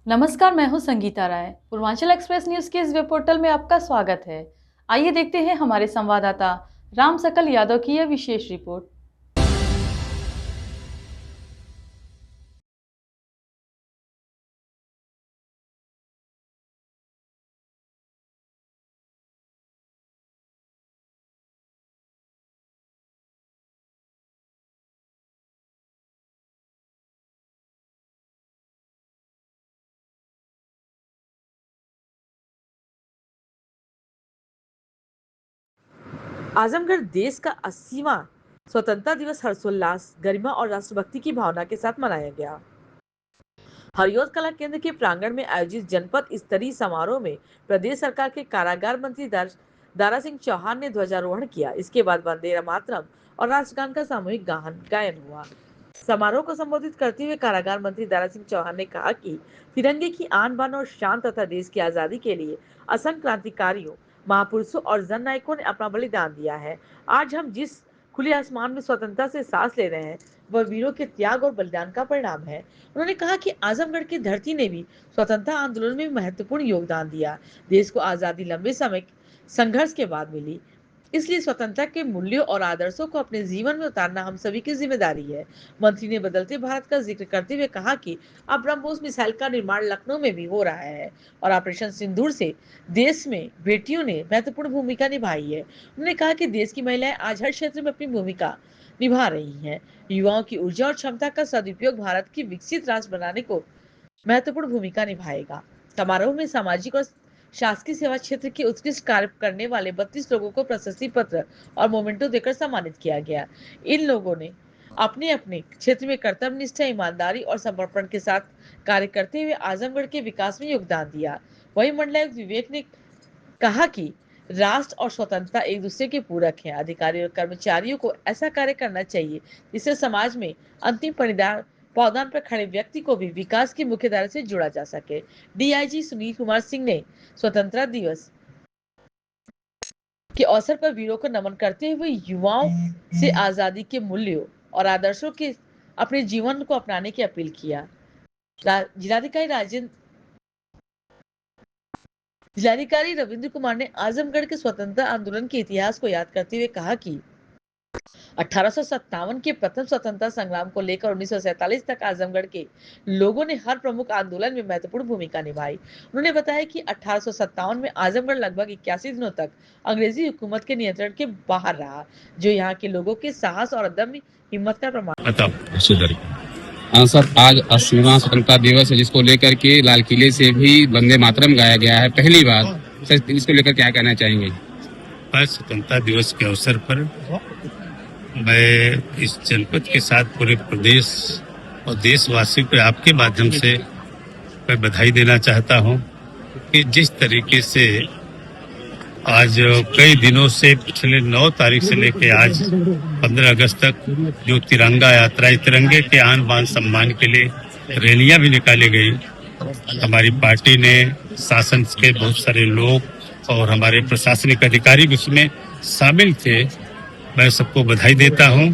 नमस्कार, मैं हूं संगीता राय। पूर्वांचल एक्सप्रेस न्यूज के इस वेब पोर्टल में आपका स्वागत है। आइए देखते हैं हमारे संवाददाता राम सकल यादव की यह विशेष रिपोर्ट। आजमगढ़ देश का 80वां स्वतंत्रता दिवस हर्षोल्लास, गरिमा और राष्ट्रभक्ति की भावना के साथ मनाया गया। हरिओद कला केंद्र के प्रांगण में आयोजित जनपद स्तरीय समारोह में प्रदेश सरकार के कारागार मंत्री दारा सिंह चौहान ने ध्वजारोहण किया। इसके बाद वंदे मातरम और राष्ट्रगान का सामूहिक गायन हुआ। समारोह को संबोधित करते हुए कारागार मंत्री दारा सिंह चौहान ने कहा कि तिरंगे की आन बान और शान तथा देश की आजादी के लिए असंख्य क्रांतिकारियों, महापुरुषों और जन नायकों ने अपना बलिदान दिया है। आज हम जिस खुले आसमान में स्वतंत्रता से सांस ले रहे हैं, वह वीरों के त्याग और बलिदान का परिणाम है। उन्होंने कहा कि आजमगढ़ की धरती ने भी स्वतंत्रता आंदोलन में महत्वपूर्ण योगदान दिया। देश को आजादी लंबे समय संघर्ष के बाद मिली, इसलिए स्वतंत्रता के मूल्यों और आदर्शों को अपने जीवन में उतारना हम सभी की जिम्मेदारी है। मंत्री ने बदलते भारत का जिक्र करते हुए कहा कि अब ब्रह्मोस मिसाइल का निर्माण लखनऊ में भी हो रहा है और ऑपरेशन सिंदूर से देश में बेटियों ने महत्वपूर्ण भूमिका निभाई है। उन्होंने कहा कि देश की महिलाएं आज हर क्षेत्र में अपनी भूमिका निभा रही हैं। युवाओं की ऊर्जा और क्षमता का सदुपयोग भारत की विकसित राष्ट्र बनाने को महत्वपूर्ण भूमिका निभाएगा। समारोह में सामाजिक और शासकीय सेवा क्षेत्र के उत्कृष्ट कार्य करने वाले 32 लोगों को प्रशस्ति पत्र और मोमेंटो देकर सम्मानित किया गया। इन लोगों ने अपने अपने क्षेत्र में कर्तव्य निष्ठा, ईमानदारी और समर्पण के साथ कार्य करते हुए आजमगढ़ के विकास में योगदान दिया। वहीं मंडलायुक्त विवेक ने कहा कि राष्ट्र और स्वतंत्रता एक दूसरे के पूरक हैं। अधिकारियों और कर्मचारियों को ऐसा कार्य करना चाहिए जिससे समाज में अंतिम पावदान पर खड़े व्यक्ति को भी विकास की मुख्यधारा से जोड़ा जा सके। डीआईजी सुनील कुमार सिंह ने स्वतंत्रता दिवस के अवसर पर वीरों को नमन करते हुए युवाओं से आजादी के मूल्यों और आदर्शों के अपने जीवन को अपनाने की अपील किया। जिलाधिकारी रविंद्र कुमार ने आजमगढ़ के स्वतंत्रता आंदोलन के इतिहास को याद करते हुए कहा कि 1857 के प्रथम स्वतंत्रता संग्राम को लेकर 1947 तक आजमगढ़ के लोगों ने हर प्रमुख आंदोलन में महत्वपूर्ण भूमिका निभाई। उन्होंने बताया कि 1857 में आजमगढ़ लगभग 81 दिनों तक अंग्रेजी हुकूमत के नियंत्रण के बाहर रहा, जो यहाँ के लोगों के साहस और अदम्य हिम्मत का प्रमाण। सर, आज 80वां स्वतंत्रता दिवस है, जिसको लेकर के लाल किले से भी वंदे मातरम गाया गया है पहली बार। सर, इसको लेकर क्या कहना चाहेंगे? आज स्वतंत्रता दिवस के अवसर पर मैं इस जनपद के साथ पूरे प्रदेश और देशवासियों को आपके माध्यम से मैं बधाई देना चाहता हूं कि जिस तरीके से आज कई दिनों से पिछले 9 तारीख से लेकर आज 15 अगस्त तक जो तिरंगा यात्रा, तिरंगे के आन बान सम्मान के लिए रैलियां भी निकाली गई। हमारी पार्टी ने, शासन के बहुत सारे लोग और हमारे प्रशासनिक अधिकारी भी उसमें शामिल थे। मैं सबको बधाई देता हूं।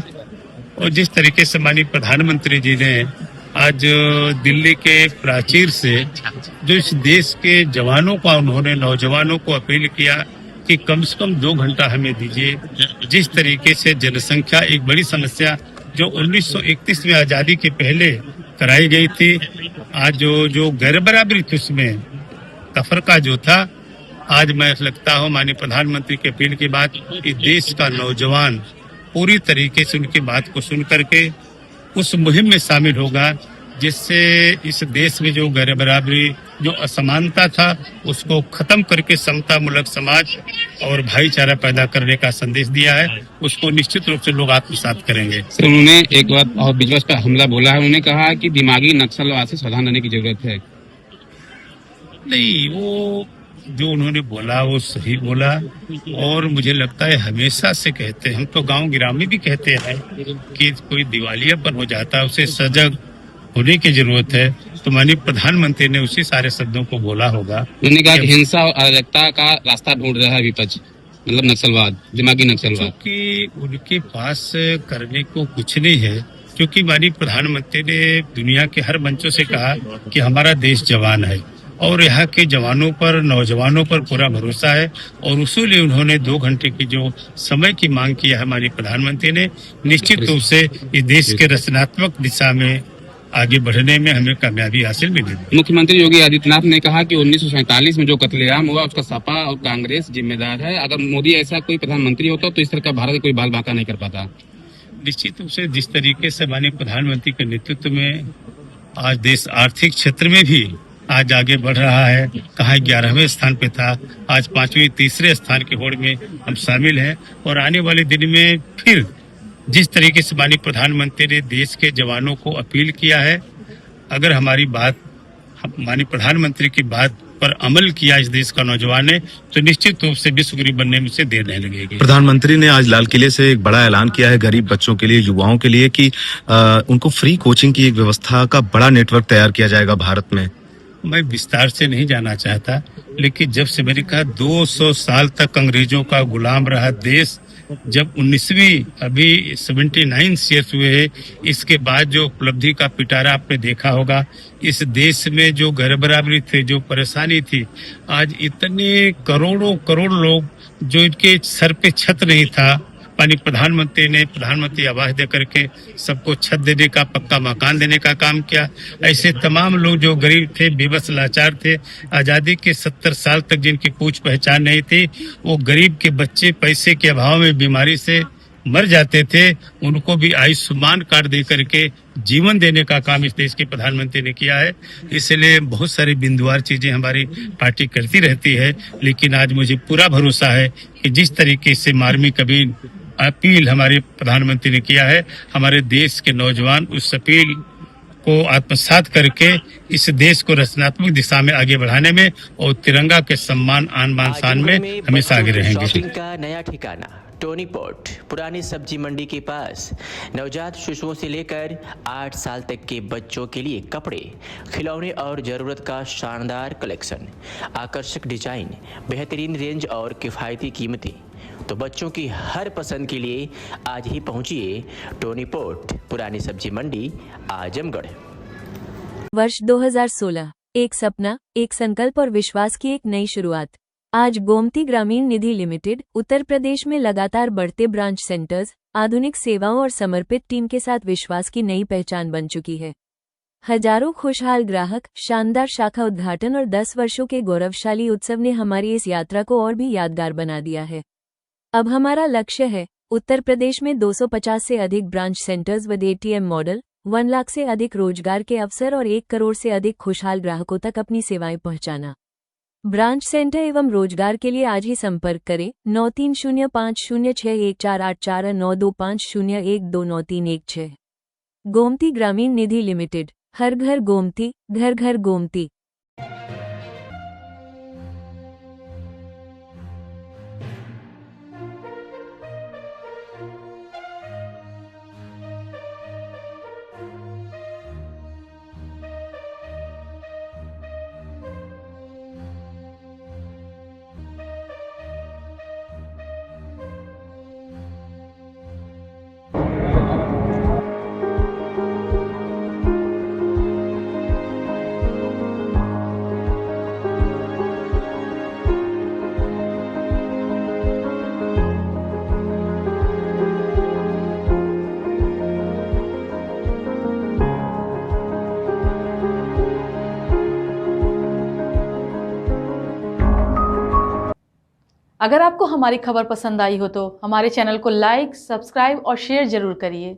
और जिस तरीके से माननीय प्रधानमंत्री जी ने आज दिल्ली के प्राचीर से जो इस देश के जवानों का, उन्होंने नौजवानों को अपील किया कि कम से कम 2 घंटा हमें दीजिए। जिस तरीके से जनसंख्या एक बड़ी समस्या जो 1931 में आजादी के पहले कराई गई थी, आज जो गैर बराबरी थी उसमें तफरका जो था, आज मैं लगता हूँ माननीय प्रधानमंत्री की अपील के बाद कि देश का नौजवान पूरी तरीके से उनकी बात को सुन करके उस मुहिम में शामिल होगा, जिससे इस देश में जो गैर बराबरी, जो असमानता था, उसको खत्म करके समता मूलक समाज और भाईचारा पैदा करने का संदेश दिया है। उसको निश्चित रूप से लोग आत्मसात करेंगे। सर, उन्होंने एक बात और विपक्ष पर हमला बोला है। उन्होंने कहा कि दिमागी नक्सलवाद से सावधान रहने की जरूरत है। नहीं, वो जो उन्होंने बोला वो सही बोला और मुझे लगता है हमेशा से कहते हैं, हम तो गांव गिराम में भी कहते हैं कि कोई दिवालियापन हो जाता है, उसे सजग होने की जरूरत है। तो माननीय प्रधानमंत्री ने उसी सारे शब्दों को बोला होगा। उन्होंने कहा कि हिंसा और अराजकता का रास्ता ढूंढ रहा है विपक्ष, मतलब नक्सलवाद, दिमागी नक्सलवाद। क्योंकि उनके पास करने को कुछ नहीं है, क्योंकि माननीय प्रधानमंत्री ने दुनिया के हर मंचों से कहा कि हमारा देश जवान है और यहाँ के जवानों पर, नौजवानों पर पूरा भरोसा है और उसीलिए उन्होंने 2 घंटे की जो समय की मांग की है हमारे प्रधानमंत्री ने, निश्चित रूप से इस देश के रचनात्मक दिशा में आगे बढ़ने में हमें कामयाबी हासिल मिलेगी। मुख्यमंत्री योगी आदित्यनाथ ने कहा कि 1947 में जो कत्लेआम हुआ उसका सपा और कांग्रेस जिम्मेदार है। अगर मोदी ऐसा कोई प्रधानमंत्री होता तो इस तरह का भारत कोई बाल बांका नहीं कर पाता। निश्चित रूप से जिस तरीके से माननीय प्रधानमंत्री के नेतृत्व में आज देश आर्थिक क्षेत्र में भी आज आगे बढ़ रहा है, कहाँ 11वें स्थान पे था, आज 5वें तीसरे स्थान की होड़ में हम शामिल हैं और आने वाले दिन में फिर जिस तरीके से माननीय प्रधानमंत्री ने देश के जवानों को अपील किया है, अगर हमारी बात माननीय प्रधानमंत्री की बात पर अमल किया इस देश का नौजवान ने तो निश्चित रूप से विश्वगुरु बनने में से देर नहीं लगेगी। प्रधानमंत्री ने आज लाल किले से एक बड़ा ऐलान किया है गरीब बच्चों के लिए, युवाओं के लिए कि उनको फ्री कोचिंग की एक व्यवस्था का बड़ा नेटवर्क तैयार किया जाएगा भारत में। मैं विस्तार से नहीं जाना चाहता, लेकिन जब से मैंने कहा 200 साल तक अंग्रेजों का गुलाम रहा देश, जब 19वीं अभी 79 ईयर्स हुए हैं, इसके बाद जो उपलब्धि का पिटारा आपने देखा होगा, इस देश में जो गैरबराबरी थे, जो परेशानी थी, आज इतने करोड़ों करोड़ लोग जो इनके सर पे छत नहीं था, माननीय प्रधानमंत्री ने प्रधानमंत्री आवास दे करके सबको छत देने का, पक्का मकान देने का काम किया। ऐसे तमाम लोग जो गरीब थे, बेबस लाचार थे, आजादी के 70 साल तक जिनकी पूछ पहचान नहीं थी, वो गरीब के बच्चे पैसे के अभाव में बीमारी से मर जाते थे, उनको भी आयुष्मान कार्ड दे करके जीवन देने का काम इस देश के प्रधानमंत्री ने किया है। इसलिए बहुत सारी बिंदुवार चीजें हमारी पार्टी करती रहती है, लेकिन आज मुझे पूरा भरोसा है कि जिस तरीके से मार्मिक अपील हमारे प्रधानमंत्री ने किया है, हमारे देश के नौजवान उस अपील को आत्मसात करके इस देश को रचनात्मक दिशा में आगे बढ़ाने में और तिरंगा के सम्मान, आन बान शान में हमेशा आगे रहेंगे। शॉपिंग का नया ठिकाना टोनी पोर्ट पुरानी सब्जी मंडी के पास। नवजात शिशुओं से लेकर 8 साल तक के बच्चों के लिए कपड़े, खिलौने और जरूरत का शानदार कलेक्शन, आकर्षक डिजाइन, बेहतरीन रेंज और किफ़ायती कीमतें। तो बच्चों की हर पसंद के लिए आज ही पहुंचिए टोनी पोर्ट पुरानी सब्जी मंडी, आजमगढ़। वर्ष 2016, एक सपना, एक संकल्प और विश्वास की एक नई शुरुआत। आज गोमती ग्रामीण निधि लिमिटेड उत्तर प्रदेश में लगातार बढ़ते ब्रांच सेंटर्स, आधुनिक सेवाओं और समर्पित टीम के साथ विश्वास की नई पहचान बन चुकी है। हजारों खुशहाल ग्राहक, शानदार शाखा उद्घाटन और 10 वर्षों के गौरवशाली उत्सव ने हमारी इस यात्रा को और भी यादगार बना दिया है। अब हमारा लक्ष्य है उत्तर प्रदेश में 250 से अधिक ब्रांच सेंटर्स व ATM मॉडल, 1 लाख से अधिक रोजगार के अवसर और 1 करोड़ से अधिक खुशहाल ग्राहकों तक अपनी सेवाएं पहुंचाना। ब्रांच सेंटर एवं रोजगार के लिए आज ही संपर्क करें 9305061484 9250129316। गोमती ग्रामीण निधि लिमिटेड, हर घर गोमती, घर घर गोमती। अगर आपको हमारी खबर पसंद आई हो तो हमारे चैनल को लाइक, सब्सक्राइब और शेयर जरूर करिए।